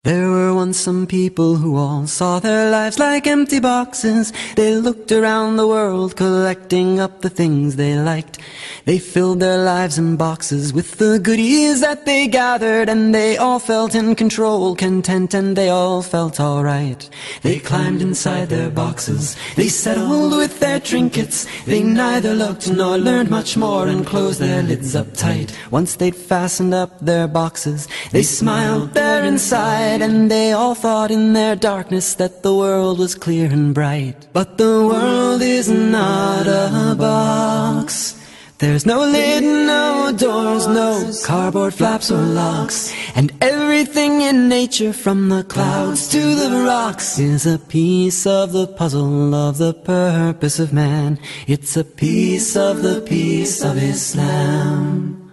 There were once some people who all saw their lives like empty boxes. They looked around the world collecting up the things they liked. They filled their lives in boxes with the goodies that they gathered, and they all felt in control, content, and they all felt alright. They climbed inside their boxes, they settled with their trinkets. They neither looked nor learned much more and closed their lids up tight. Once they'd fastened up their boxes, they smiled there inside, and they all thought in their darkness that the world was clear and bright. But the world is not a box. There's no lid, no doors, no cardboard flaps or locks. And everything in nature, from the clouds to the rocks, is a piece of the puzzle of the purpose of man. It's a piece of the peace of Islam.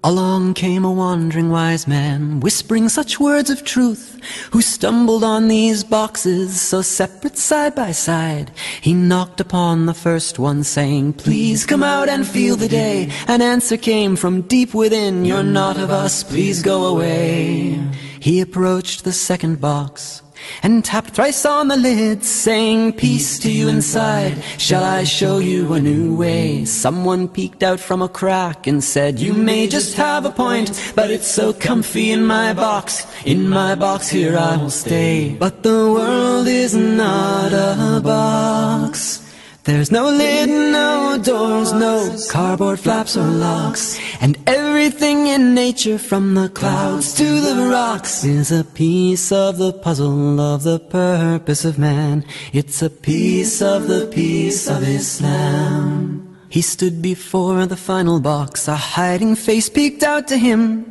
Along came a wandering wise man, whispering such words of truth, who stumbled on these boxes so separate side by side. He knocked upon the first one, saying, "Please come out and feel the day." An answer came from deep within, "You're not of us, please go away." He approached the second box and tapped thrice on the lid, saying, "Peace to you inside, shall I show you a new way?" Someone peeked out from a crack and said, "You may just have a point, but it's so comfy in my box. In my box here I will stay." But the world is not a box. There's no lid, no doors, no cardboard flaps or locks. And everything in nature, from the clouds to the rocks, is a piece of the puzzle of the purpose of man. It's a piece of the peace of Islam. He stood before the final box, a hiding face peeked out to him.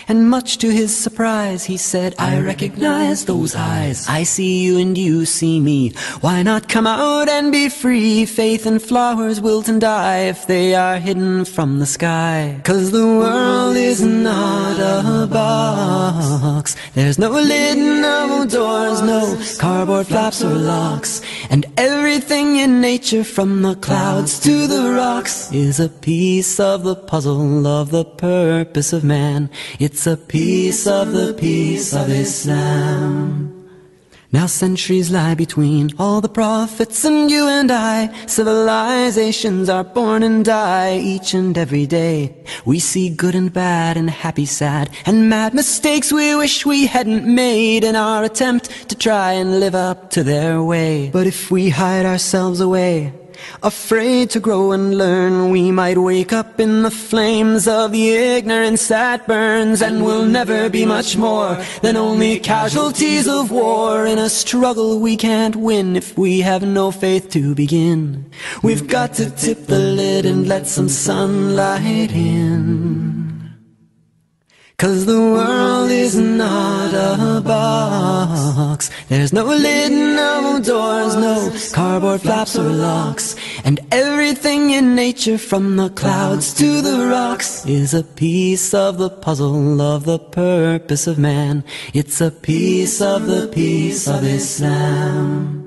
And much to his surprise, he said, "I recognize those eyes. I see you and you see me. Why not come out and be free? Faith and flowers wilt and die if they are hidden from the sky. 'Cause the world is not a box. There's no lid, no doors, no cardboard flaps or locks. And everything in nature, from the clouds to the rocks, is a piece of the puzzle of the purpose of man. It's a piece of the peace of Islam." Now centuries lie between all the prophets and you and I. Civilizations are born and die each and every day. We see good and bad and happy, sad, and mad mistakes we wish we hadn't made in our attempt to try and live up to their way. But if we hide ourselves away, afraid to grow and learn, we might wake up in the flames of the ignorance that burns, and we'll never be much more than only casualties of war in a struggle we can't win if we have no faith to begin. We've got to tip the lid and let some sunlight in. 'Cause the world is not a box. There's no lid, no doors, no cardboard flaps or locks. And everything in nature, from the clouds to the rocks, is a piece of the puzzle of the purpose of man. It's a piece of the peace of Islam.